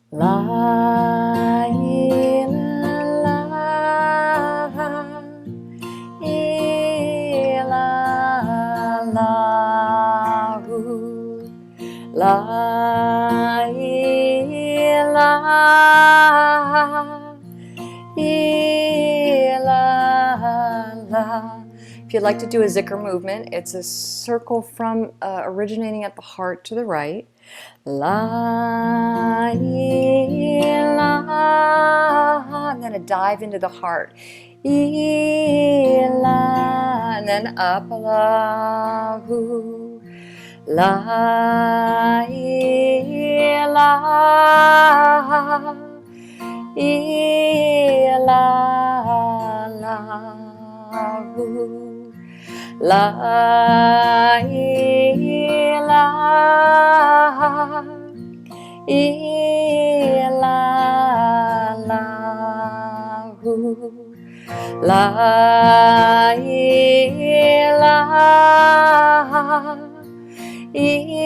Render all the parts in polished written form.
La La ilaha illallah. If you'd like to do a Zikr movement, it's a circle from originating at the heart to the right. La ilaha. I'm going to dive into the heart. Ilah, and then up. Allahu. La ilaha illallahu. La ilaha illallahu. La ilaha illallahu. La ilaha illallahu.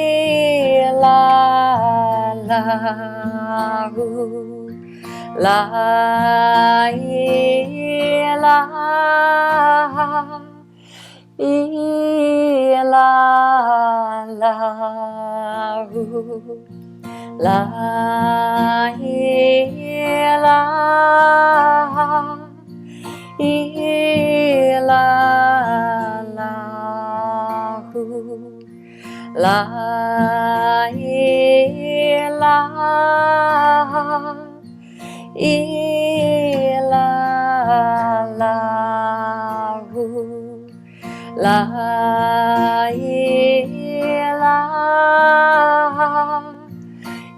La ilaha illallahu. La ilaha illallahu. La ilaha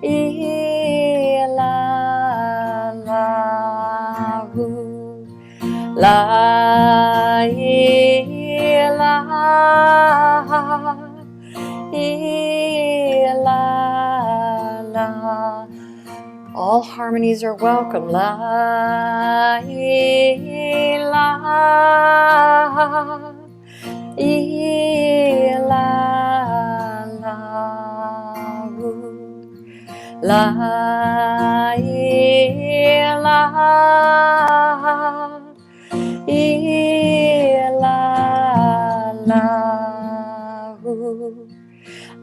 illallahu. La ilaha illallah. All harmonies are welcome. La ilaha illallahu. La ilaha illallahu.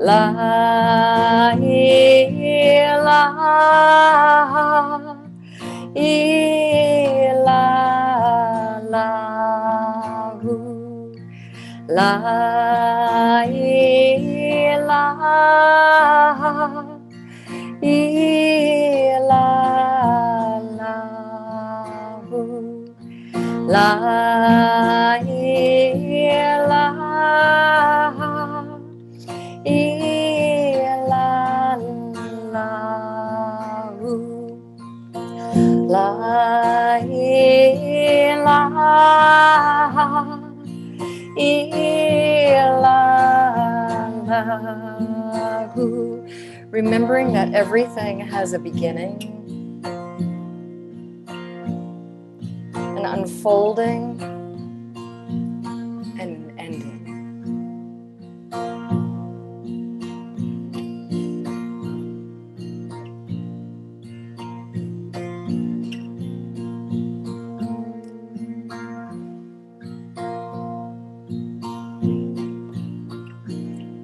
La ilaha illallahu. La ilaha illallahu. La ilaha illallahu. La ilaha illallahu. Remembering that everything has a beginning, an unfolding, and an ending.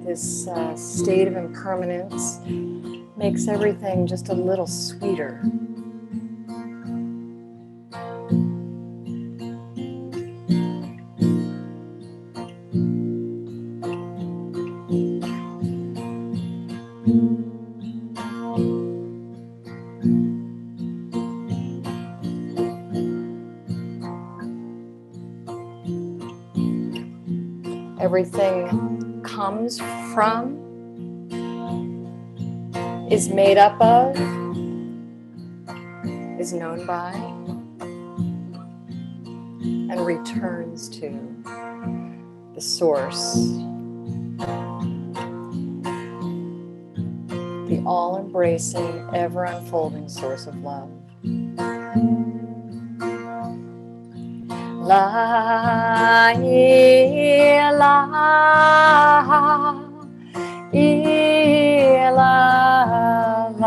This state of impermanence makes everything just a little sweeter. Everything comes from, is made up of, is known by, and returns to the source, the all-embracing, ever-unfolding source of love. La ilaha illallah.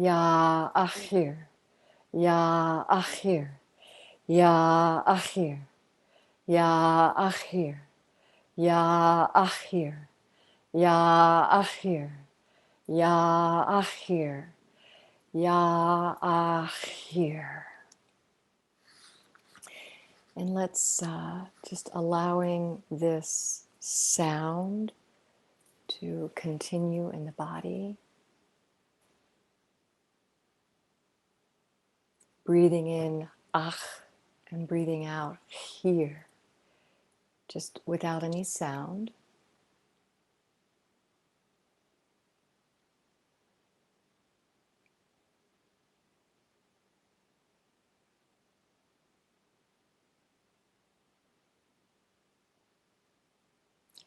Ya akhir, ya akhir, ya akhir, ya akhir, ya akhir, ya akhir, ya akhir, ya akhir. And let's just allowing this sound to continue in the body. Breathing in ach and breathing out here, just without any sound.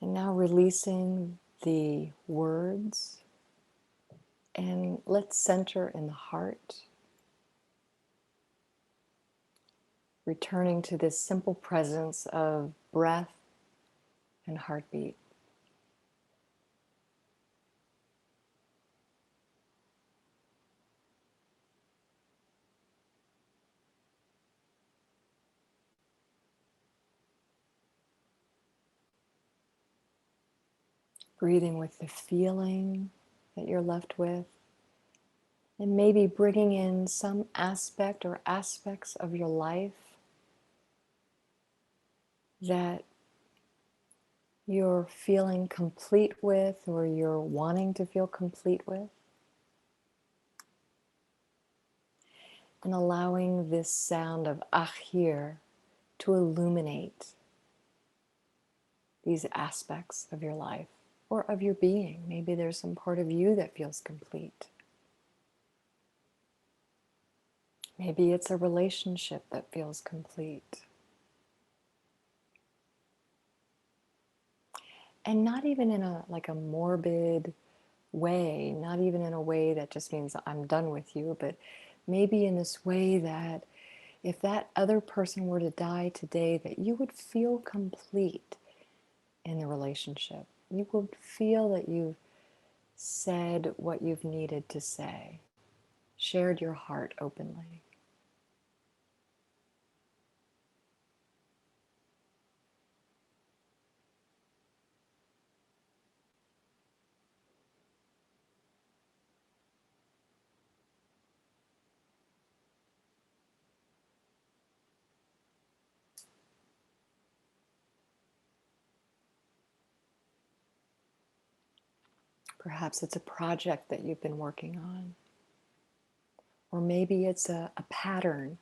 And now releasing the words, and let's center in the heart, returning to this simple presence of breath and heartbeat. Breathing with the feeling that you're left with, and maybe bringing in some aspect or aspects of your life that you're feeling complete with, or you're wanting to feel complete with, and allowing this sound of ahir to illuminate these aspects of your life or of your being. Maybe there's some part of you that feels complete. Maybe it's a relationship that feels complete. And not even in a like a morbid way, not even in a way that just means I'm done with you, but maybe in this way that if that other person were to die today, that you would feel complete in the relationship. You would feel that you've said what you've needed to say, shared your heart openly. Perhaps it's a project that you've been working on, or maybe it's a pattern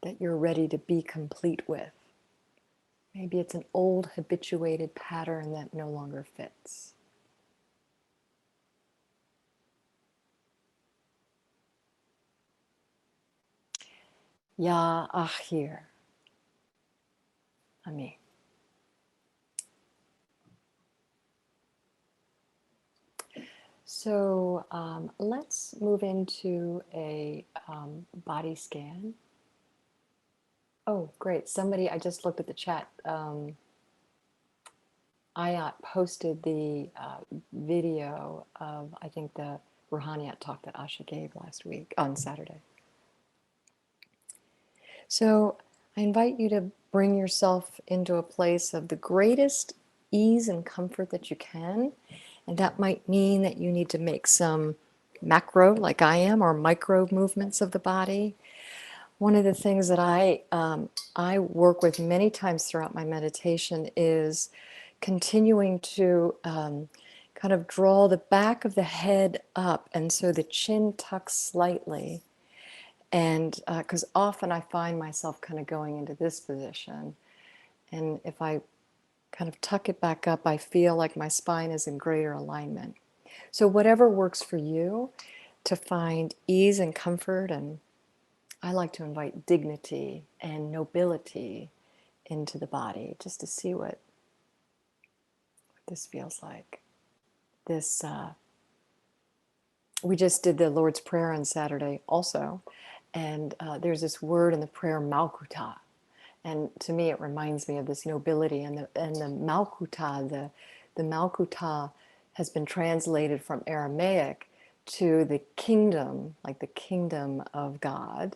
that you're ready to be complete with. Maybe it's an old habituated pattern that no longer fits. Ya akhir. Amin. So let's move into a body scan. Oh, great. Somebody, I just looked at the chat. Ayat posted the video of, I think, the Ruhaniyat talk that Asha gave last week on Saturday. So I invite you to bring yourself into a place of the greatest ease and comfort that you can. And that might mean that you need to make some macro, like I am, or micro movements of the body. One of the things that I work with many times throughout my meditation is continuing to kind of draw the back of the head up, and so the chin tucks slightly. And because often I find myself kind of going into this position, and if I kind of tuck it back up, I feel like my spine is in greater alignment. So whatever works for you to find ease and comfort, and I like to invite dignity and nobility into the body, just to see what this feels like. This we just did the Lord's Prayer on Saturday also, and there's this word in the prayer, Malkuta, and to me it reminds me of this nobility. And the Malkuta, the Malkuta has been translated from Aramaic to the kingdom, like the kingdom of God,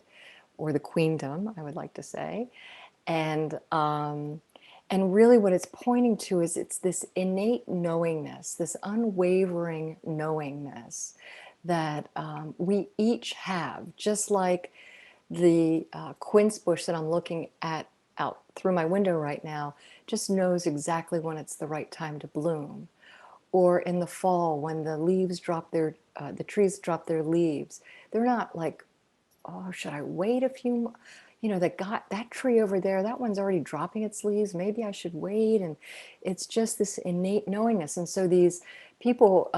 or the queendom, I would like to say. And really what it's pointing to is it's this innate knowingness, this unwavering knowingness that we each have, just like the quince bush that I'm looking at out through my window right now just knows exactly when it's the right time to bloom. Or in the fall when the leaves drop the trees drop their leaves, they're not like, oh, should I wait a few, that tree over there, that one's already dropping its leaves, maybe I should wait. And it's just this innate knowingness. And so these people,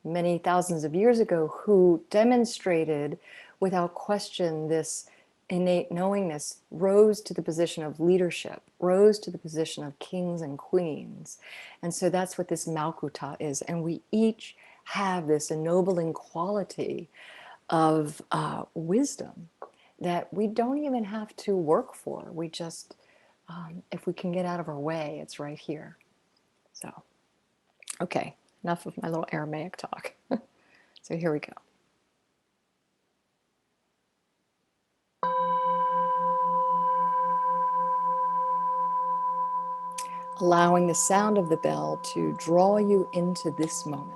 many thousands of years ago, who demonstrated without question this innate knowingness, rose to the position of leadership, rose to the position of kings and queens. And so that's what this Malkuta is. And we each have this ennobling quality of wisdom that we don't even have to work for. We just, if we can get out of our way, it's right here. So, okay, enough of my little Aramaic talk. So here we go. Allowing the sound of the bell to draw you into this moment.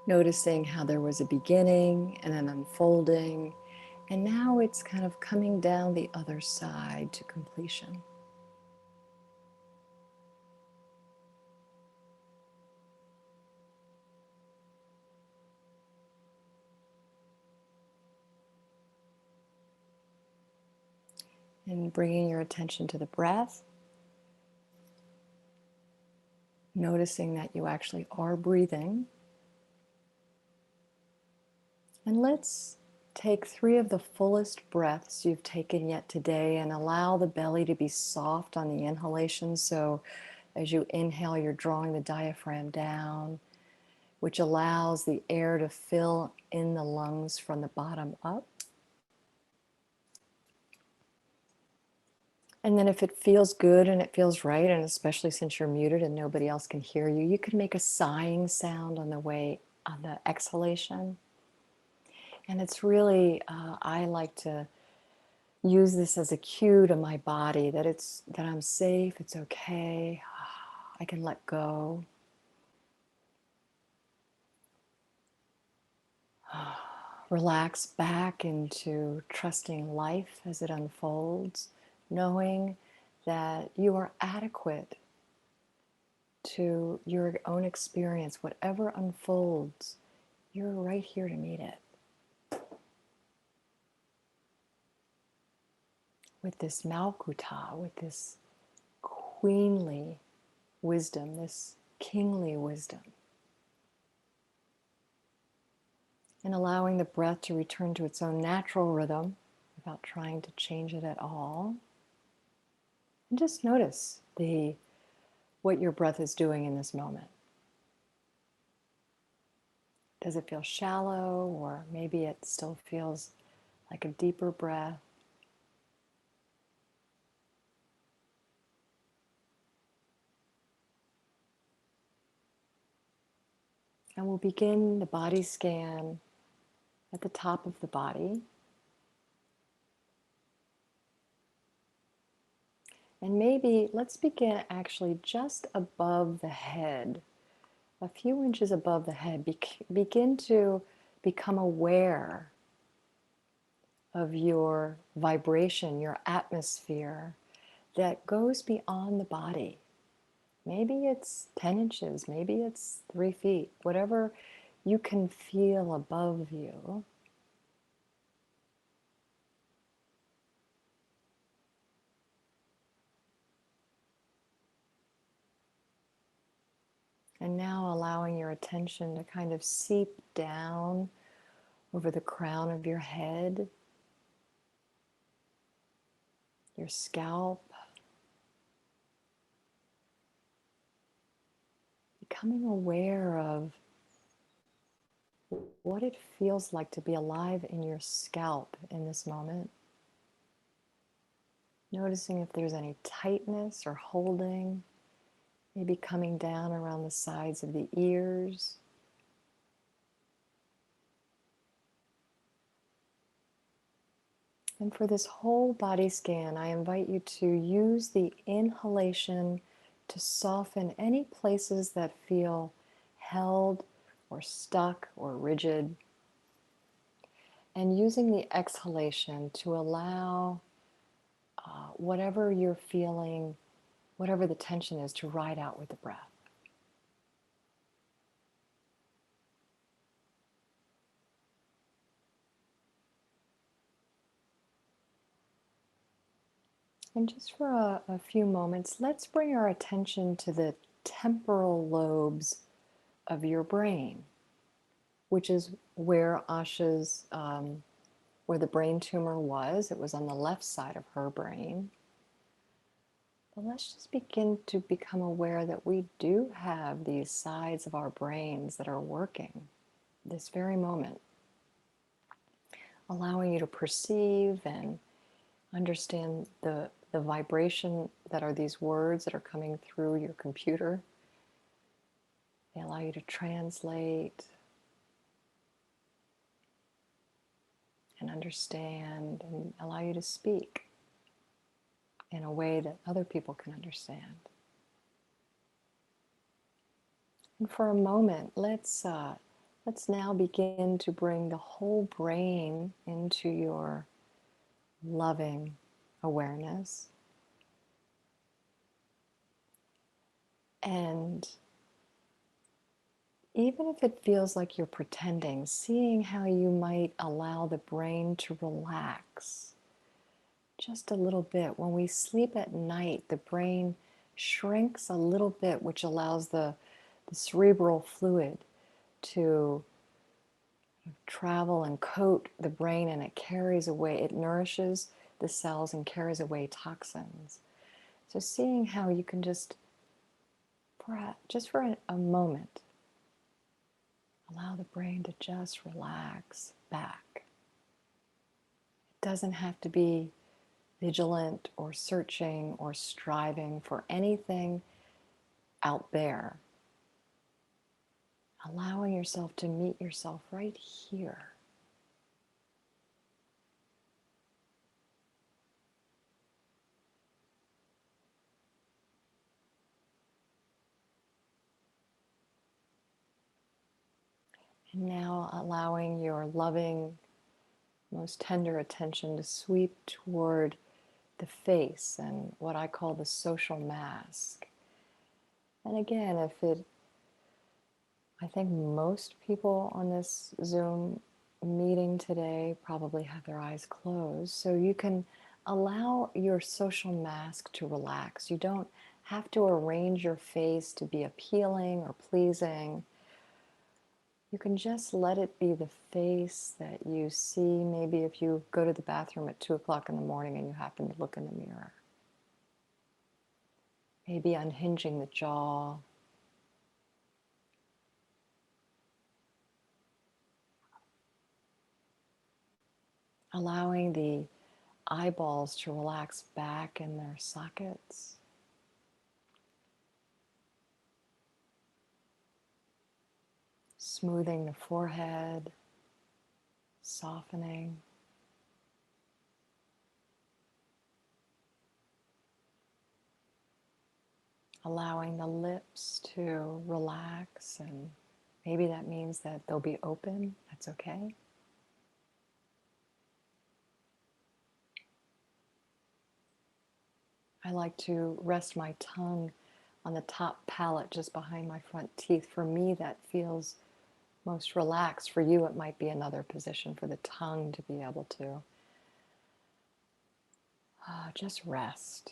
Noticing how there was a beginning and an unfolding, and now it's kind of coming down the other side to completion. And bringing your attention to the breath, noticing that you actually are breathing. And let's take 3 of the fullest breaths you've taken yet today and allow the belly to be soft on the inhalation. So as you inhale, you're drawing the diaphragm down, which allows the air to fill in the lungs from the bottom up. And then if it feels good and it feels right, and especially since you're muted and nobody else can hear you, you can make a sighing sound on the exhalation. And it's really, I like to use this as a cue to my body that I'm safe, it's okay, I can let go. Relax back into trusting life as it unfolds, knowing that you are adequate to your own experience. Whatever unfolds, you're right here to meet it. With this Malkuta, with this queenly wisdom, this kingly wisdom. And allowing the breath to return to its own natural rhythm without trying to change it at all. And just notice what your breath is doing in this moment. Does it feel shallow, or maybe it still feels like a deeper breath? And we'll begin the body scan at the top of the body. And maybe let's begin actually just above the head, a few inches above the head. Begin to become aware of your vibration, your atmosphere that goes beyond the body. Maybe it's 10 inches, maybe it's 3 feet, whatever you can feel above you. And now allowing your attention to kind of seep down over the crown of your head, your scalp, becoming aware of what it feels like to be alive in your scalp in this moment. Noticing if there's any tightness or holding, maybe coming down around the sides of the ears. And for this whole body scan, I invite you to use the inhalation to soften any places that feel held or stuck or rigid, and using the exhalation to allow whatever you're feeling, whatever the tension is, to ride out with the breath. And just for a few moments, let's bring our attention to the temporal lobes of your brain, which is where Asha's, where the brain tumor was. It was on the left side of her brain. But let's just begin to become aware that we do have these sides of our brains that are working this very moment, allowing you to perceive and understand the vibration that are these words that are coming through your computer. They allow you to translate and understand and allow you to speak in a way that other people can understand. And for a moment, let's now begin to bring the whole brain into your loving awareness. And even if it feels like you're pretending, seeing how you might allow the brain to relax just a little bit. When we sleep at night, the brain shrinks a little bit, which allows the cerebral fluid to travel and coat the brain, and it carries away, it nourishes the cells and carries away toxins. So seeing how you can just for a moment, allow the brain to just relax back. It doesn't have to be vigilant or searching or striving for anything out there. Allowing yourself to meet yourself right here. And now allowing your loving, most tender attention to sweep toward the face and what I call the social mask. And again, I think most people on this Zoom meeting today probably have their eyes closed, so you can allow your social mask to relax. You don't have to arrange your face to be appealing or pleasing. You can just let it be the face that you see, maybe if you go to the bathroom at 2 o'clock in the morning and you happen to look in the mirror. Maybe unhinging the jaw. Allowing the eyeballs to relax back in their sockets. Smoothing the forehead, softening. Allowing the lips to relax, and maybe that means that they'll be open. That's okay. I like to rest my tongue on the top palate just behind my front teeth. For me, that feels most relaxed. For you, it might be another position for the tongue to be able to just rest.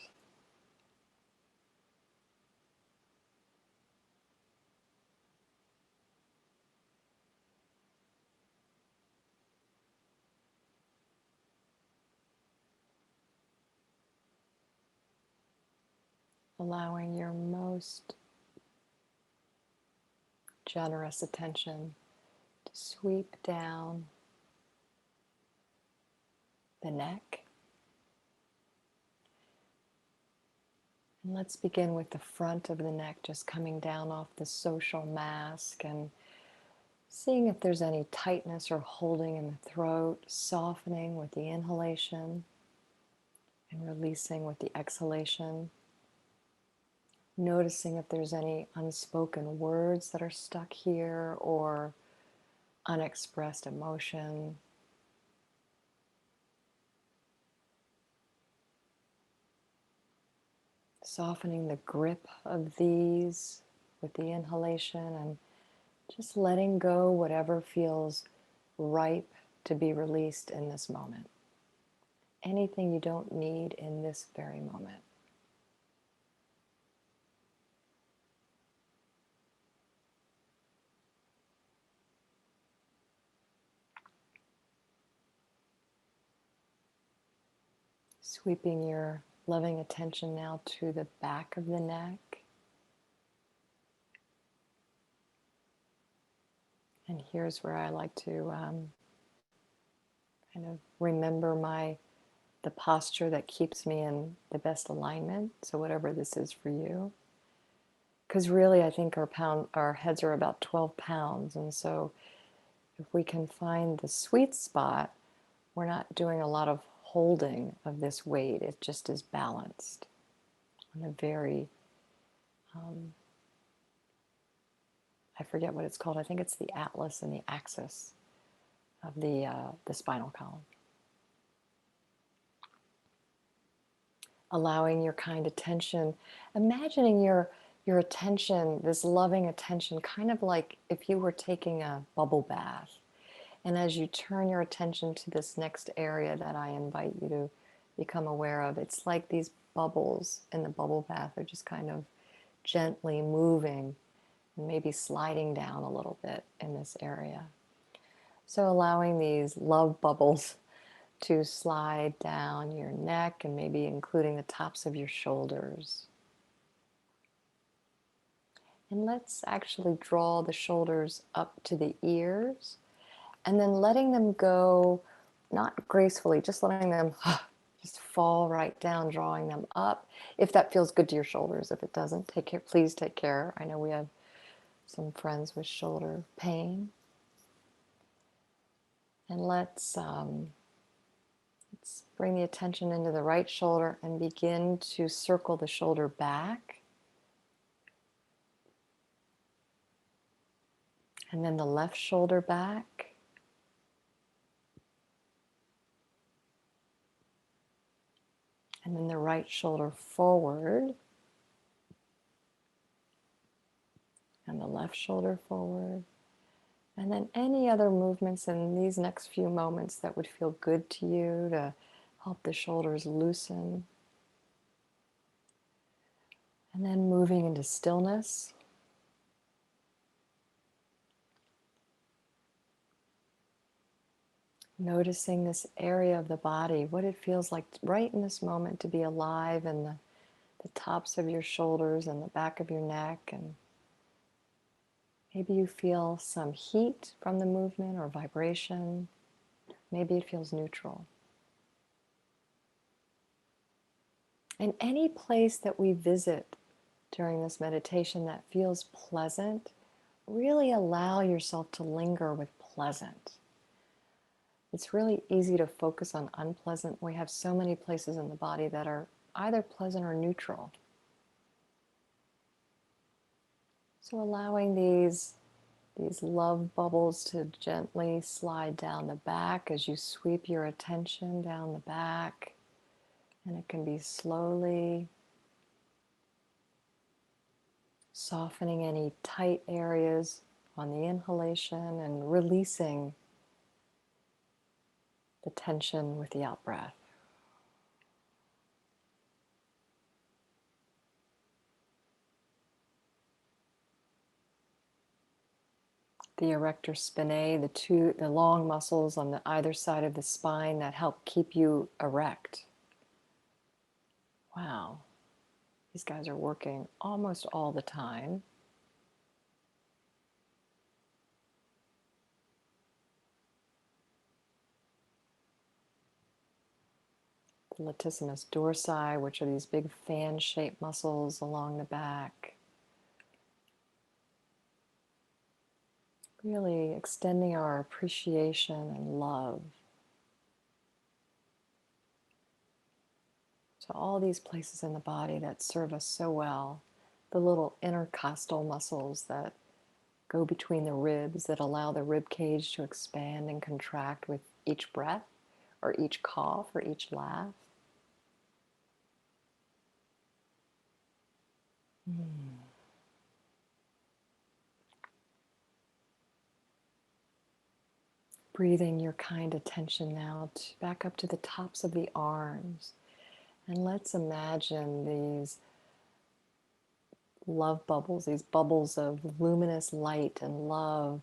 Allowing your most generous attention to sweep down the neck, And let's begin with the front of the neck, just coming down off the social mask and seeing if there's any tightness or holding in the throat, softening with the inhalation and releasing with the exhalation. Noticing if there's any unspoken words that are stuck here or unexpressed emotion. Softening the grip of these with the inhalation and just letting go whatever feels ripe to be released in this moment. Anything you don't need in this very moment. Sweeping your loving attention now to the back of the neck. And here's where I like to kind of remember the posture that keeps me in the best alignment. So whatever this is for you. Because really I think our heads are about 12 pounds. And so if we can find the sweet spot, we're not doing a lot of holding of this weight. It just is balanced on a very, I forget what it's called. I think it's the atlas and the axis of the spinal column. Allowing your kind attention, imagining your attention, this loving attention, kind of like if you were taking a bubble bath. And as you turn your attention to this next area that I invite you to become aware of, it's like these bubbles in the bubble bath are just kind of gently moving and maybe sliding down a little bit in this area. So allowing these love bubbles to slide down your neck and maybe including the tops of your shoulders. And let's actually draw the shoulders up to the ears and then letting them go, not gracefully, just letting them just fall right down, drawing them up. If that feels good to your shoulders, if it doesn't, take care, please take care. I know we have some friends with shoulder pain. And let's bring the attention into the right shoulder and begin to circle the shoulder back. And then the left shoulder back. And then the right shoulder forward. And the left shoulder forward. And then any other movements in these next few moments that would feel good to you to help the shoulders loosen. And then moving into stillness. Noticing this area of the body, what it feels like right in this moment to be alive in the tops of your shoulders and the back of your neck. And maybe you feel some heat from the movement or vibration. Maybe it feels neutral. And any place that we visit during this meditation that feels pleasant, really allow yourself to linger with pleasant. It's really easy to focus on unpleasant. We have so many places in the body that are either pleasant or neutral. So allowing these love bubbles to gently slide down the back as you sweep your attention down the back. And it can be slowly softening any tight areas on the inhalation and releasing the tension with the out breath. The erector spinae, the long muscles on the either side of the spine that help keep you erect. Wow, these guys are working almost all the time. the latissimus dorsi, which are these big fan-shaped muscles along the back. Really extending our appreciation and love to all these places in the body that serve us so well. The little intercostal muscles that go between the ribs that allow the rib cage to expand and contract with each breath or each cough or each laugh. Breathing your kind attention now back up to the tops of the arms. And let's imagine these love bubbles, these bubbles of luminous light and love,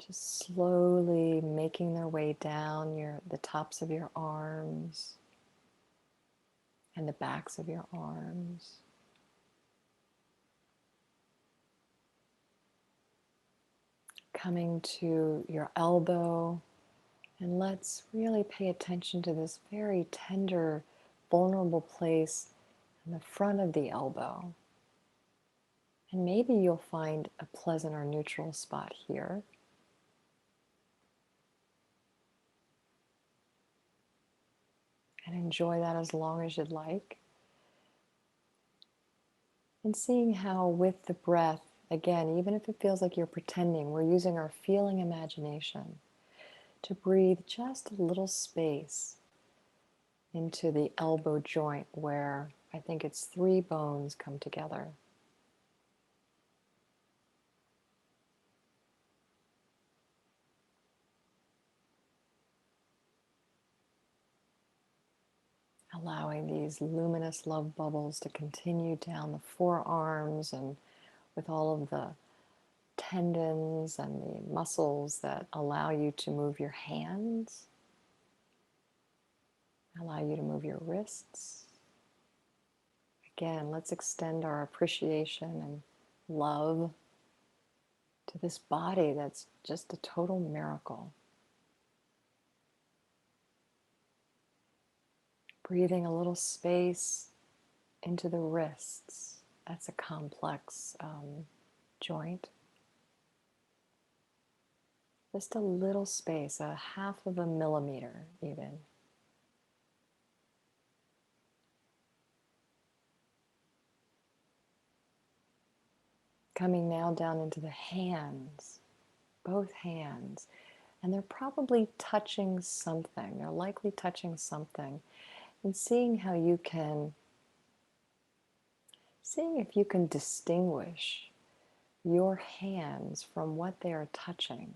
just slowly making their way down the tops of your arms and the backs of your arms. Coming to your elbow, and let's really pay attention to this very tender, vulnerable place in the front of the elbow. And maybe you'll find a pleasant or neutral spot here. And enjoy that as long as you'd like. And seeing how with the breath, again, even if it feels like you're pretending, we're using our feeling imagination to breathe just a little space into the elbow joint where I think it's 3 bones come together. Allowing these luminous love bubbles to continue down the forearms and with all of the tendons and the muscles that allow you to move your hands, allow you to move your wrists. Again, let's extend our appreciation and love to this body that's just a total miracle. Breathing a little space into the wrists. That's a complex joint. Just a little space, a 1/2 millimeter even. Coming now down into the hands, both hands. And they're probably touching something. They're likely touching something. And seeing how you can, seeing if you can distinguish your hands from what they are touching.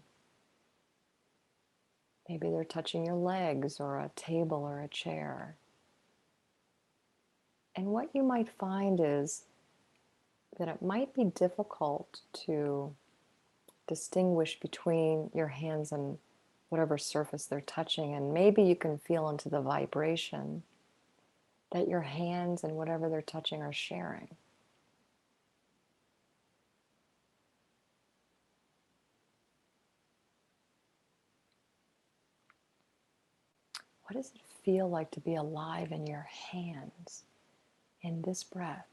Maybe they're touching your legs or a table or a chair. And what you might find is that it might be difficult to distinguish between your hands and whatever surface they're touching. And maybe you can feel into the vibration that your hands and whatever they're touching are sharing. What does it feel like to be alive in your hands in this breath?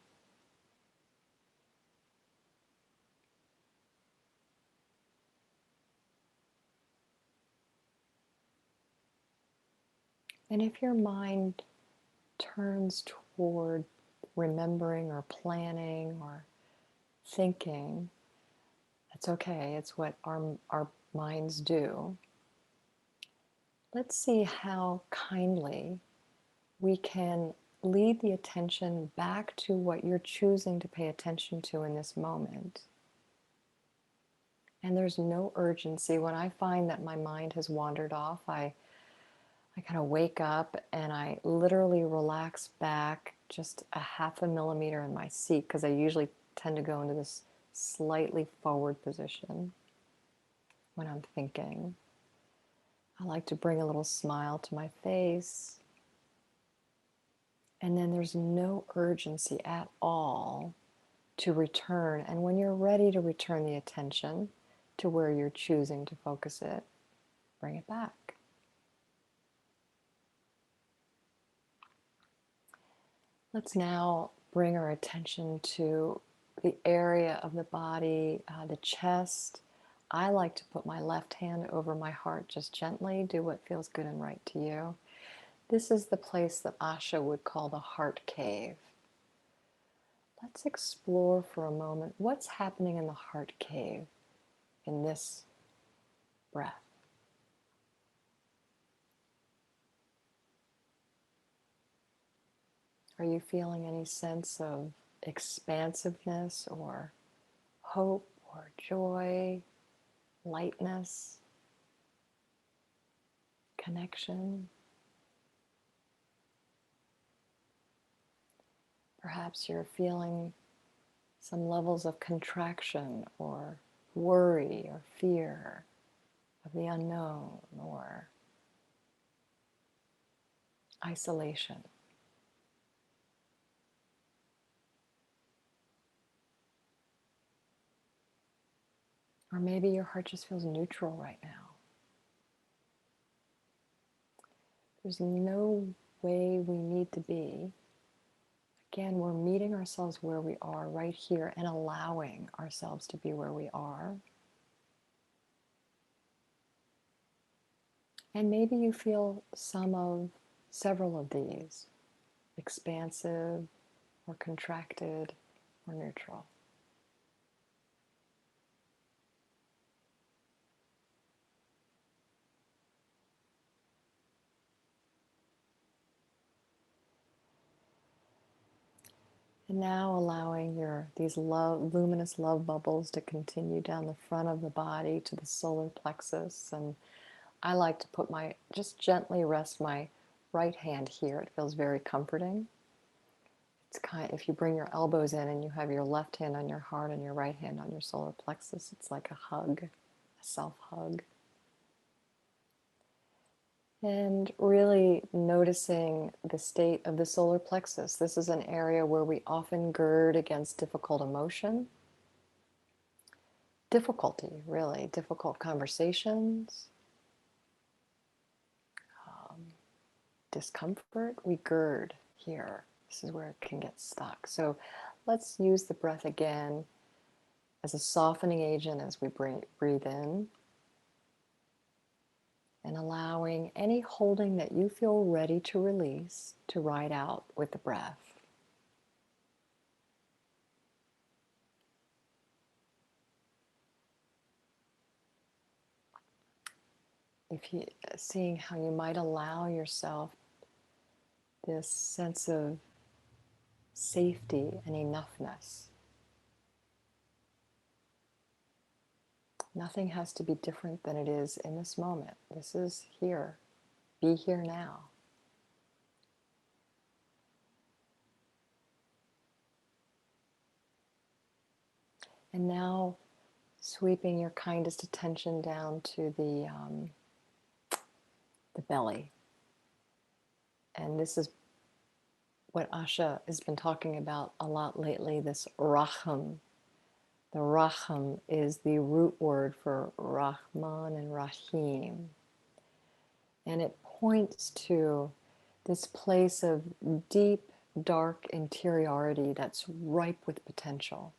And if your mind turns toward remembering or planning or thinking, that's okay, it's what our minds do. Let's see how kindly we can lead the attention back to what you're choosing to pay attention to in this moment. And there's no urgency. When I find that my mind has wandered off, I kind of wake up and I literally relax back just a 1/2 millimeter in my seat, because I usually tend to go into this slightly forward position when I'm thinking. I like to bring a little smile to my face. And then there's no urgency at all to return. And when you're ready to return the attention to where you're choosing to focus it, bring it back. Let's now bring our attention to the area of the body, the chest. I like to put my left hand over my heart just gently. Do what feels good and right to you. This is the place that Asha would call the heart cave. Let's explore for a moment what's happening in the heart cave in this breath. Are you feeling any sense of expansiveness or hope or joy, lightness, connection? Perhaps you're feeling some levels of contraction or worry or fear of the unknown or isolation. Or maybe your heart just feels neutral right now. There's no way we need to be. Again, we're meeting ourselves where we are right here and allowing ourselves to be where we are. And maybe you feel several of these, expansive or contracted or neutral. And now allowing these luminous love bubbles to continue down the front of the body to the solar plexus. And I like to just gently rest my right hand here. It feels very comforting. It's if you bring your elbows in and you have your left hand on your heart and your right hand on your solar plexus, it's like a hug, a self hug. And really noticing the state of the solar plexus. This is an area where we often gird against difficult emotion, difficulty, really, difficult conversations, um, discomfort. We gird here. This is where it can get stuck. So let's use the breath again as a softening agent as we breathe in, and allowing any holding that you feel ready to release to ride out with the breath. If you seeing how you might allow yourself this sense of safety and enoughness. Nothing has to be different than it is in this moment. This is here. Be here now. And now sweeping your kindest attention down to the belly. And this is what Asha has been talking about a lot lately, this Raham. The Raham is the root word for Rahman and Rahim. And it points to this place of deep, dark interiority that's ripe with potential.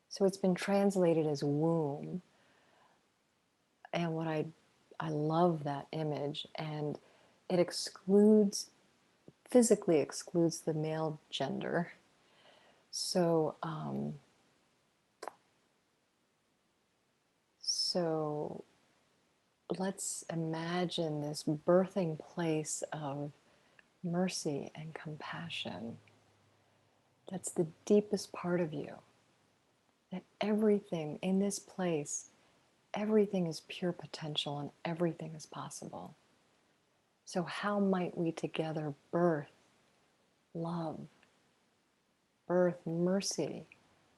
So it's been translated as womb. And I love that image. And it physically excludes the male gender. So, so let's imagine this birthing place of mercy and compassion. That's the deepest part of you. That everything in this place, everything is pure potential and everything is possible. So, how might we together birth love, birth mercy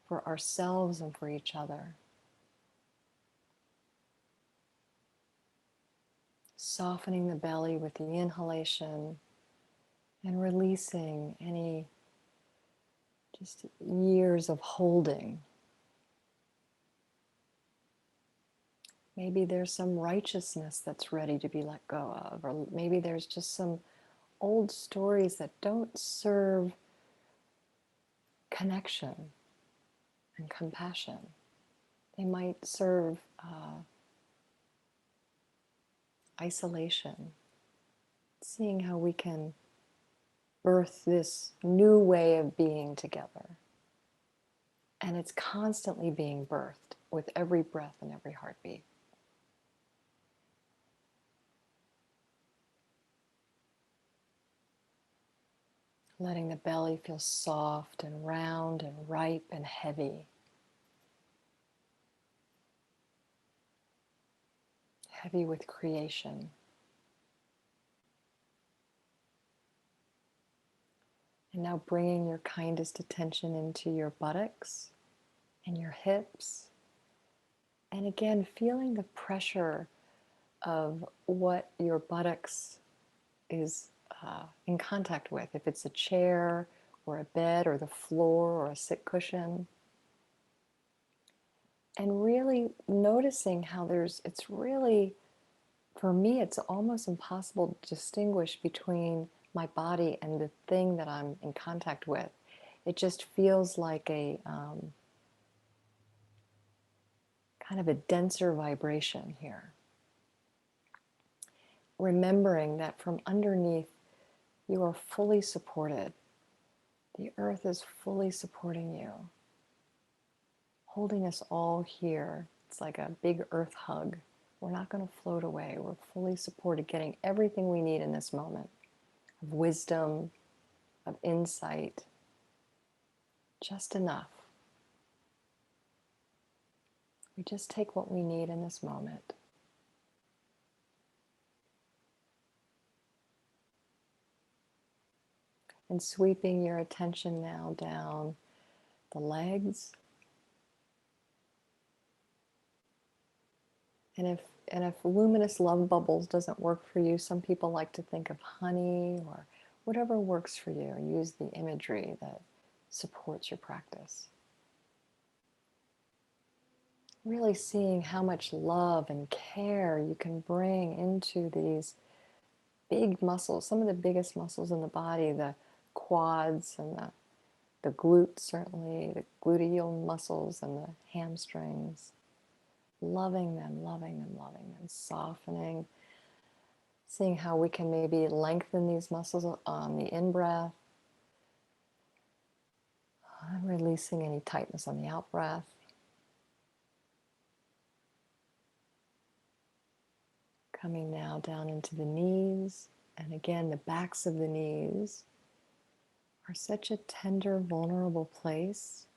for ourselves and for each other? Softening the belly with the inhalation and releasing any just years of holding. Maybe there's some righteousness that's ready to be let go of, or maybe there's just some old stories that don't serve connection and compassion. They might serve isolation, seeing how we can birth this new way of being together. And it's constantly being birthed with every breath and every heartbeat. Letting the belly feel soft and round and ripe and heavy. Heavy with creation. And now bringing your kindest attention into your buttocks and your hips. And again, feeling the pressure of what your buttocks is in contact with. If it's a chair or a bed or the floor or a sit cushion. And really noticing how it's really, for me, it's almost impossible to distinguish between my body and the thing that I'm in contact with. It just feels like a kind of a denser vibration here. Remembering that from underneath, you are fully supported. The earth is fully supporting you, holding us all here. It's like a big earth hug. We're not going to float away. We're fully supported, getting everything we need in this moment of wisdom, of insight, just enough. We just take what we need in this moment. And sweeping your attention now down the legs. And if luminous love bubbles doesn't work for you, some people like to think of honey or whatever works for you. Use the imagery that supports your practice. Really seeing how much love and care you can bring into these big muscles, some of the biggest muscles in the body, the quads and the glutes, certainly, the gluteal muscles and the hamstrings. Loving them, loving them, loving them, softening. Seeing how we can maybe lengthen these muscles on the in-breath. And releasing any tightness on the out-breath. Coming now down into the knees. And again, the backs of the knees are such a tender, vulnerable place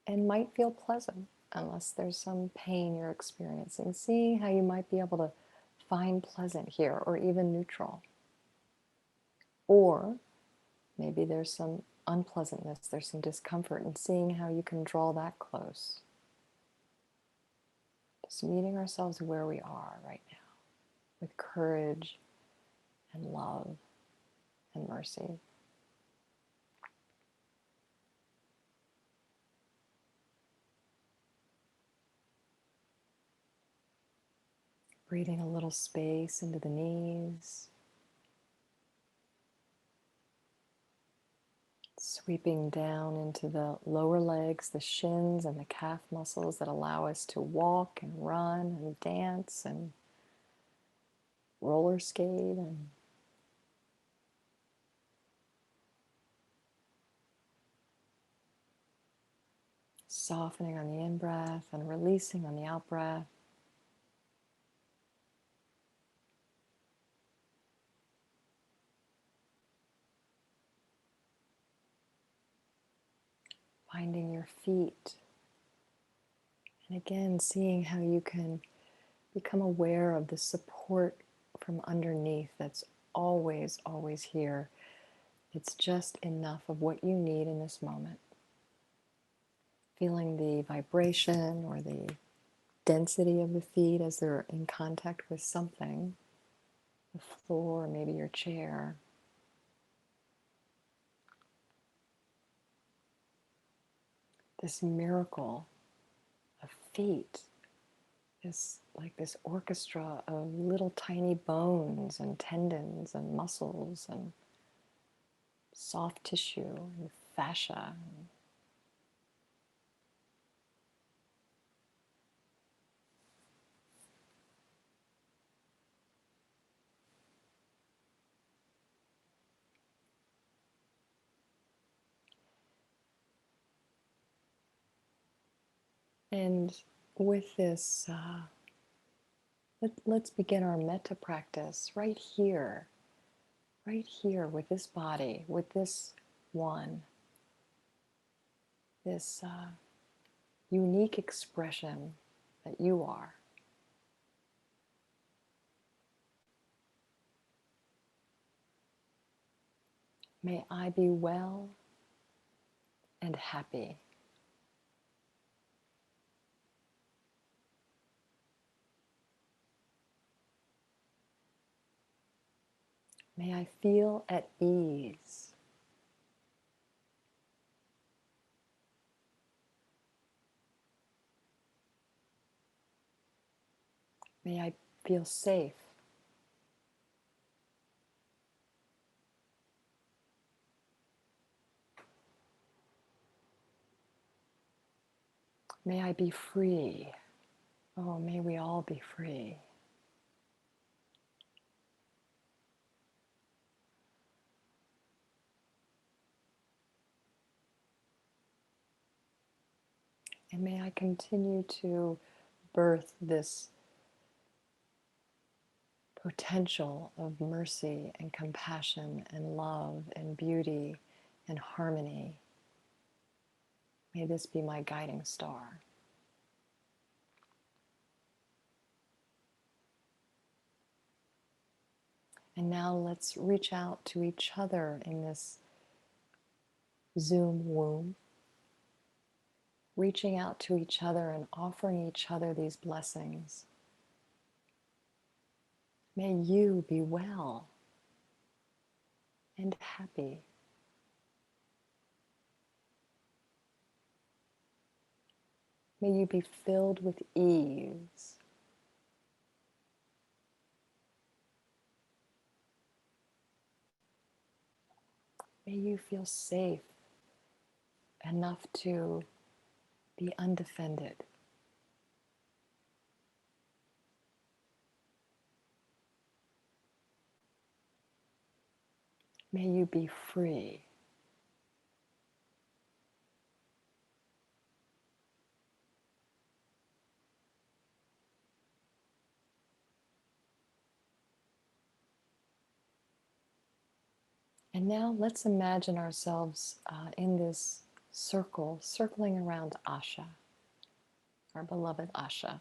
and might feel pleasant unless there's some pain you're experiencing. Seeing how you might be able to find pleasant here or even neutral. Or maybe there's some unpleasantness, there's some discomfort, and seeing how you can draw that close. Just meeting ourselves where we are right now with courage and love and mercy. Breathing a little space into the knees. Sweeping down into the lower legs, the shins and the calf muscles that allow us to walk and run and dance and roller skate and softening on the in-breath and releasing on the out-breath. Finding your feet. And again, seeing how you can become aware of the support from underneath that's always, always here. It's just enough of what you need in this moment. Feeling the vibration or the density of the feet as they're in contact with something, the floor, or maybe your chair. This miracle of feet is like this orchestra of little tiny bones and tendons and muscles and soft tissue and fascia. And with this, let's begin our metta practice right here with this body, with this one, this unique expression that you are. May I be well and happy. May I feel at ease. May I feel safe. May I be free. Oh, may we all be free. And may I continue to birth this potential of mercy and compassion and love and beauty and harmony. May this be my guiding star. And now let's reach out to each other in this Zoom womb, reaching out to each other and offering each other these blessings. May you be well and happy. May you be filled with ease. May you feel safe enough to be undefended. May you be free. And now let's imagine ourselves in this circle, circling around Asha, our beloved Asha.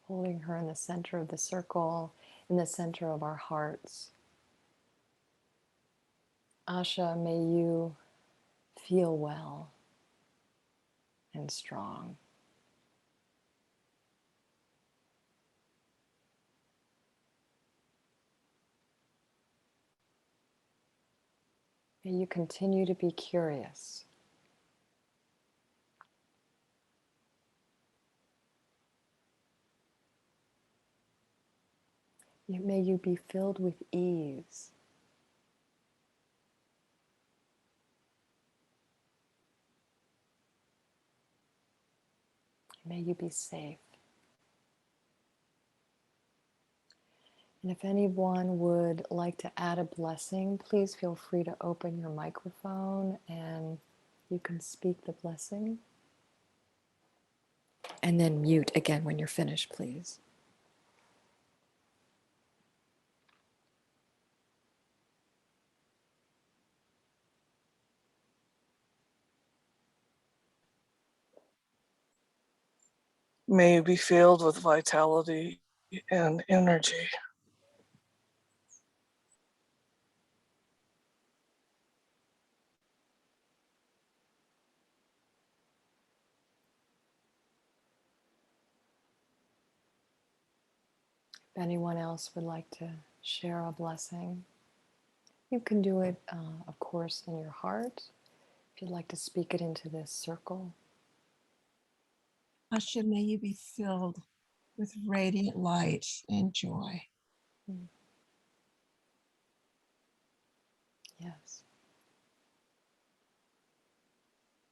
Holding her in the center of the circle, in the center of our hearts. Asha, may you feel well and strong. May you continue to be curious. May you be filled with ease. May you be safe. And if anyone would like to add a blessing, please feel free to open your microphone and you can speak the blessing. And then mute again when you're finished, please. May you be filled with vitality and energy. If anyone else would like to share a blessing, you can do it, of course, in your heart. If you'd like to speak it into this circle, Asha, may you be filled with radiant light and joy. Yes.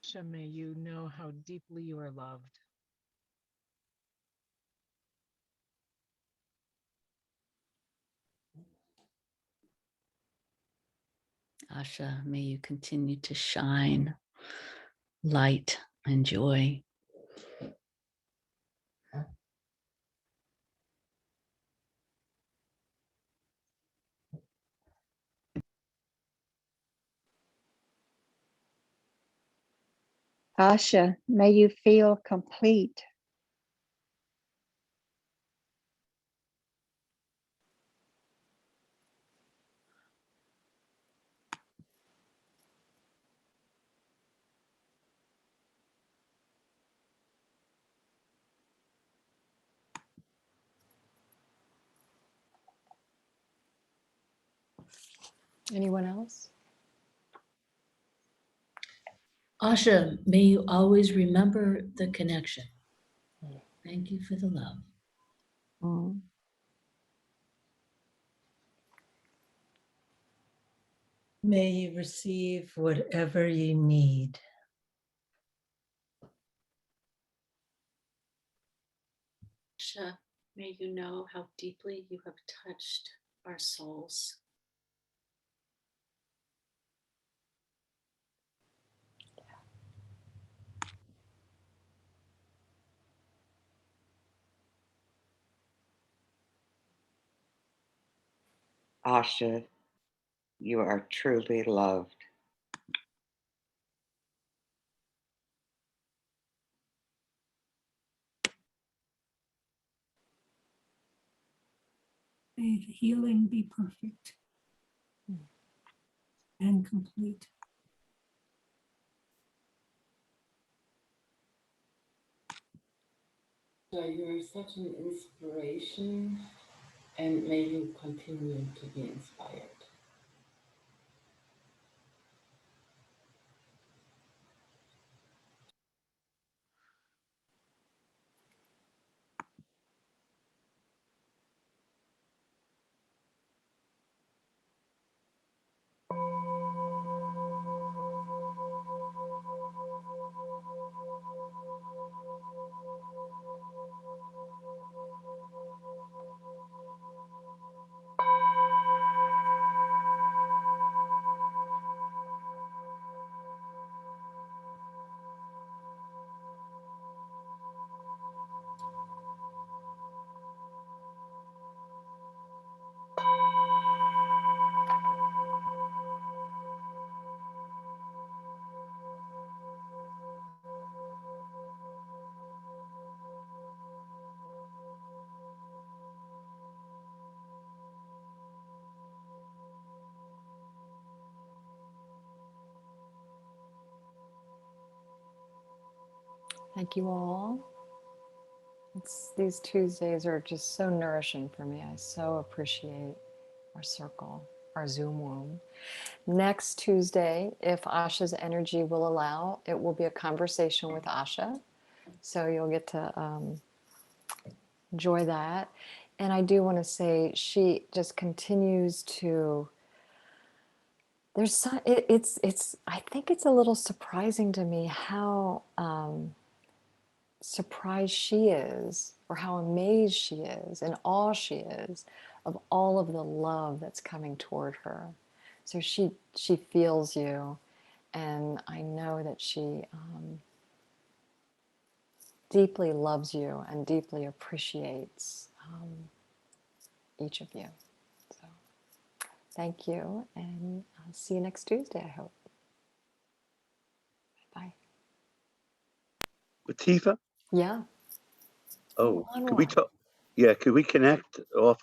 Asha, may you know how deeply you are loved. Asha, may you continue to shine light and joy. Asha, may you feel complete. Anyone else? Asha, may you always remember the connection. Thank you for the love. Mm. May you receive whatever you need. Asha, may you know how deeply you have touched our souls. Asha, you are truly loved. May the healing be perfect and complete. You're such an inspiration, and may you continue to be inspired. Thank you all. These Tuesdays are just so nourishing for me. I so appreciate our circle, our Zoom womb. Next Tuesday, if Asha's energy will allow, it will be a conversation with Asha. So you'll get to enjoy that. And I do want to say she just continues to. It's I think it's a little surprising to me how surprised she is, or how amazed she is, and awe she is of all of the love that's coming toward her. So she feels you, and I know that she deeply loves you and deeply appreciates each of you. So thank you, and I'll see you next Tuesday, I hope. Bye. Latifa? Yeah. Oh, On could we one. talk? Yeah, could we connect offline?